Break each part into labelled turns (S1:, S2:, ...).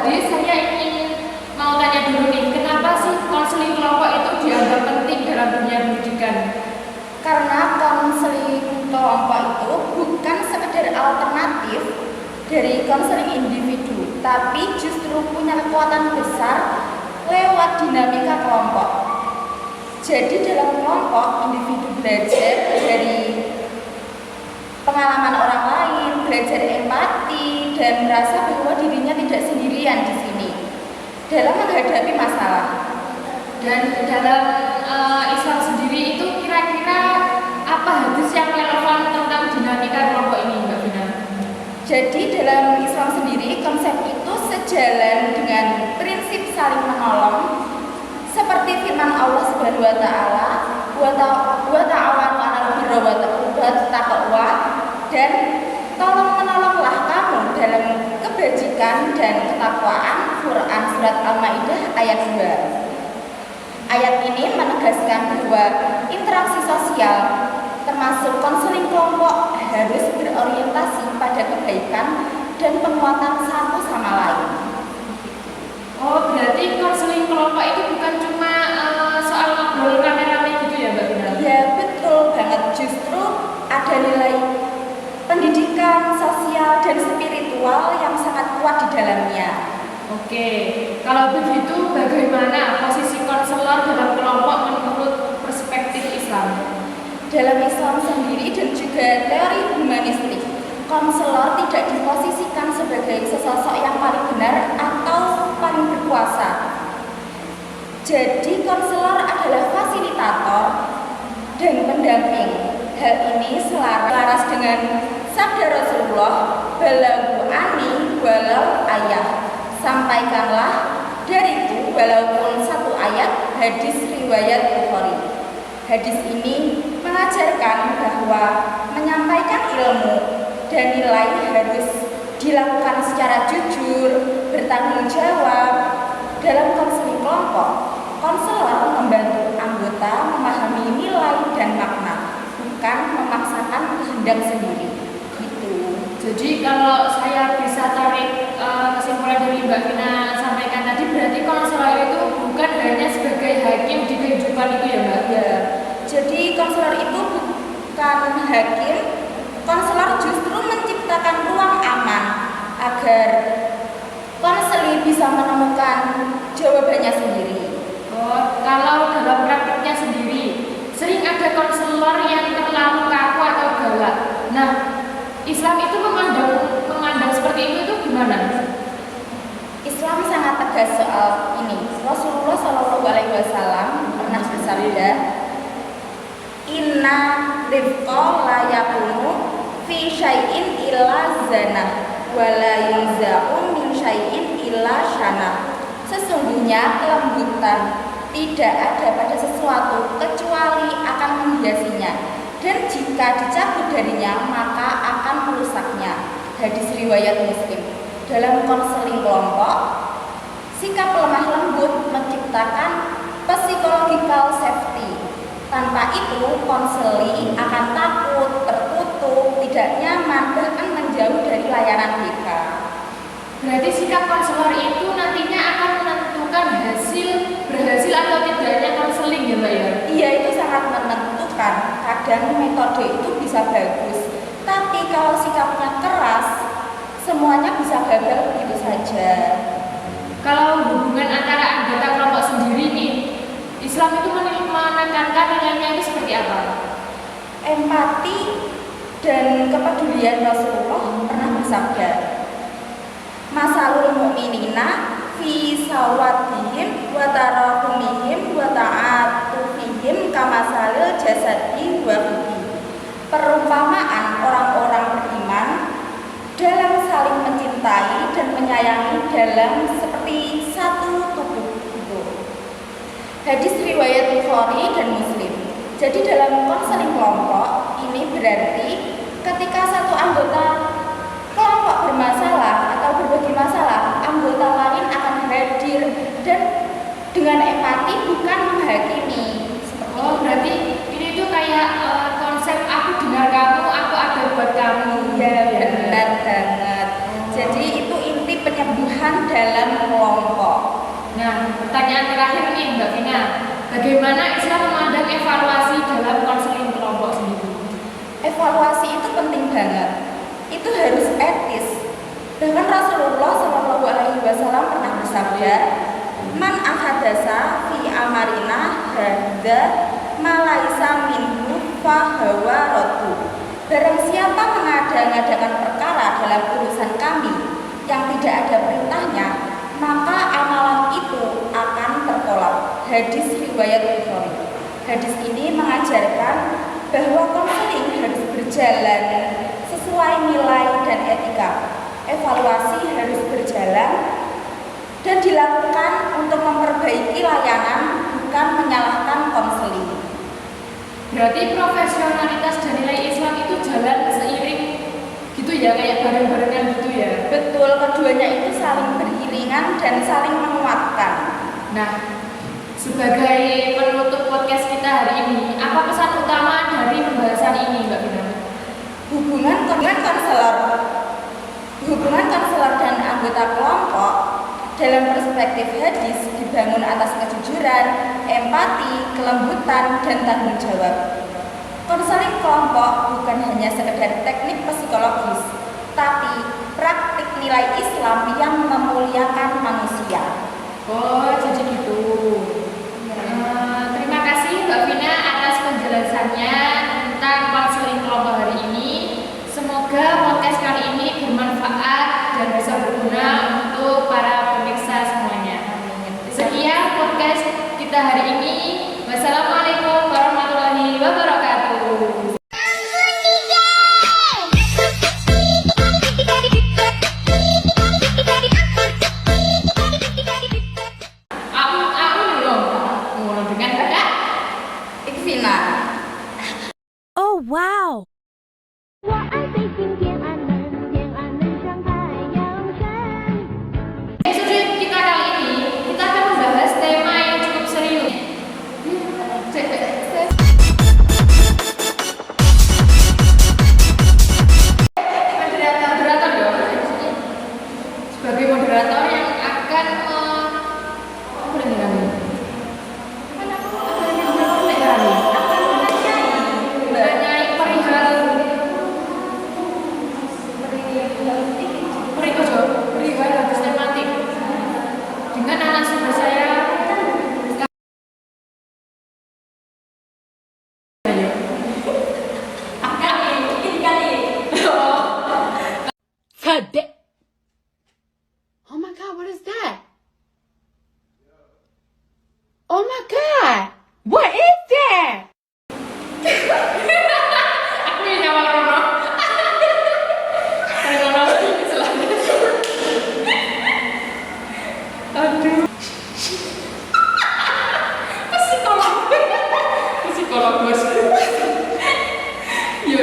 S1: Hadis, saya ingin mau tanya dulu nih, kenapa sih konseling kelompok itu dianggap penting dalam dunia pendidikan?
S2: Karena konseling kelompok itu bukan sekedar alternatif dari konseling individu, tapi justru punya kekuatan besar lewat dinamika kelompok. Jadi dalam kelompok, individu belajar dari pengalaman orang lain, belajar empati, dan merasa bahwa dirinya tidak sendirian di sini dalam menghadapi masalah.
S1: Dan dalam Islam sendiri itu kira-kira apa hadis yang relevan tentang dinamika kelompok ini, Mbak Vina?
S2: Jadi dalam Islam sendiri konsep itu sejalan dengan prinsip saling menolong seperti firman Allah Subhanahu wa taala, wa ta'awanu 'alal birri wat taqwa, dan tolong-menolonglah kamu dalam kebajikan dan ketakwaan. Quran surat Al-Maidah ayat 2. Ayat ini menegaskan bahwa interaksi sosial termasuk konseling kelompok harus berorientasi pada kebaikan dan penguatan satu sama lain.
S1: Oh, berarti konseling kelompok itu bukan cuma soal ngobrol rame-rame gitu ya, Mbak Vina?
S2: Ya, betul banget. Justru ada nilai pendidikan, sosial, dan spiritual yang sangat kuat di dalamnya.
S1: Oke, kalau begitu bagaimana posisi konselor dalam kelompok menurut perspektif Islam?
S2: Dalam Islam sendiri dan juga teori humanistik, konselor tidak diposisikan sebagai sesosok yang paling benar atau paling berkuasa. Jadi konselor adalah fasilitator dan pendamping. Hal ini selaras dengan sabda Rasulullah, "Balaghu ani walau ayat." Sampaikanlah dariku walaupun satu ayat. Hadis riwayat Bukhari. Hadis ini mengajarkan bahwa menyampaikan ilmu dan nilai harus dilakukan secara jujur, bertanggung jawab. Dalam konseling kelompok, konselor membantu anggota memahami nilai dan makna, bukan memaksakan kehendak sendiri.
S1: Jadi kalau saya bisa tarik kesimpulan dari Mbak Vina sampaikan tadi, berarti konselor itu bukan hanya sebagai hakim di kehidupan itu ya, Mbak?
S2: Ya, jadi konselor itu bukan hakim. Konselor justru menciptakan ruang aman agar konseli bisa menemukan jawabannya sendiri.
S1: Oh, kalau dalam praktiknya sendiri, sering ada konselor yang terlalu kaku atau galak. Nah, Islam itu memandang seperti itu gimana?
S2: Islam sangat tegas soal ini. Rasulullah SAW pernah bersabda, "Inna rifqa la yakunu fi syai'in illa zanah, wa la yunza'u min syai'in illa syana." Sesungguhnya kelembutan tidak ada pada sesuatu kecuali akan menghiasinya, dan jika dicabut darinya maka akan merusaknya. Hadis riwayat Muslim. Dalam konseling kelompok, sikap lemah lembut menciptakan psychological safety. Tanpa itu konseli akan takut, tertutup, tidak nyaman, bahkan menjauh dari layanan BK.
S1: Berarti sikap konselor itu nantinya akan menentukan berhasil atau tidaknya konseling ya, Mbak ya?
S2: Iya, itu sangat menentukan. Kadang metode itu bisa bagus, tapi kalau sikapnya keras, semuanya bisa gagal begitu saja.
S1: Kalau hubungan antara anggota kelompok sendiri nih, Islam itu menekankan nilainya itu seperti apa?
S2: Empati dan kepedulian. Rasulullah pernah bersabda, "Masalul mu'minina fi sawadihim wa tarahumihim wa ta'atufihim kamasalil jasadi wa ruhi." Perumpamaan orang-orang beriman dalam saling mencintai dan menyayangi dalam seperti satu tubuh itu. Hadis riwayat Bukhari dan Muslim. Jadi dalam konseling kelompok ini berarti ketika satu anggota kelompok bermasalah atau berbagi masalah, anggota lain akan hadir dan dengan empati, bukan menghakimi.
S1: Oh, berarti ini tuh kayak konsep aku dengar kamu, aku ada buat kamu.
S2: Ya, benar banget. Jadi itu inti penyembuhan dalam
S1: pertanyaan terakhir nih Mbak Vina. Bagaimana Islam memandang evaluasi dalam konseling kelompok sendiri?
S2: Evaluasi itu penting banget. Itu harus etis. Bahkan Rasulullah Shallallahu Alaihi Wasallam pernah bersabda, "Man ahadasa fi amarina hadza malaisa minhu fahawa rotu." Barang siapa mengada-ngadakan perkara dalam urusan kami yang tidak ada perintahnya, maka amalan itu akan tertolak. Hadis riwayat Bukhari. Hadis ini mengajarkan bahwa konseling harus berjalan sesuai nilai dan etika. Evaluasi harus berjalan dan dilakukan untuk memperbaiki layanan, bukan menyalahkan konseling.
S1: Berarti profesionalitas dan nilai Islam itu jalan seiring gitu ya, kayak bareng-barengan gitu ya.
S2: Betul, keduanya itu saling beriringan dan saling menguatkan.
S1: Nah, sebagai penutup podcast kita hari ini, apa pesan utama dari pembahasan ini Mbak Vina?
S2: Hubungan konselor dan anggota kelompok dalam perspektif hadis dibangun atas kejujuran, empati, kelembutan, dan tanggung jawab. Konseling kelompok bukan hanya sekedar teknik psikologis, tapi praktik nilai Islam yang memuliakan manusia.
S1: Oh, jadi gitu. Terima kasih Mbak Vina atas penjelasannya tentang konseling kelompok hari ini. Semoga podcast kali ini bermanfaat dan bisa berguna untuk para pemirsa semuanya. Sekian podcast kita hari ini. Wassalamualaikum warahmatullahi wabarakatuh. Aku belum mau dengan kakak
S2: Ikvina.
S3: Oh, wow.
S4: 我爱北京天安门，天安门上太阳升。
S1: Episode kita kali ini kita akan membahas tema yang cukup serius. Moderator dong. Sebagai moderator yang akan menanyai perihal habis tematik dengan narasumber saya.
S3: Oh my God, what is that? Oh my God, what is that?
S1: Aku yang nyawal Rono. Rono selalu. Aduh. Psikolog bos. Yo.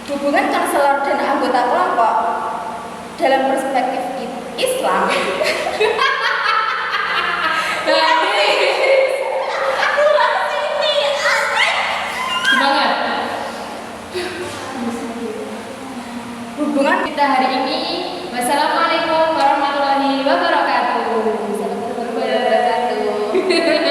S2: Hubungan konselor dan anggota kelompok dalam perspektif Islam.
S1: Semangat.
S2: Hubungan
S1: Kita hari ini. Wassalamualaikum warahmatullahi wabarakatuh.
S2: Wabarakatuh.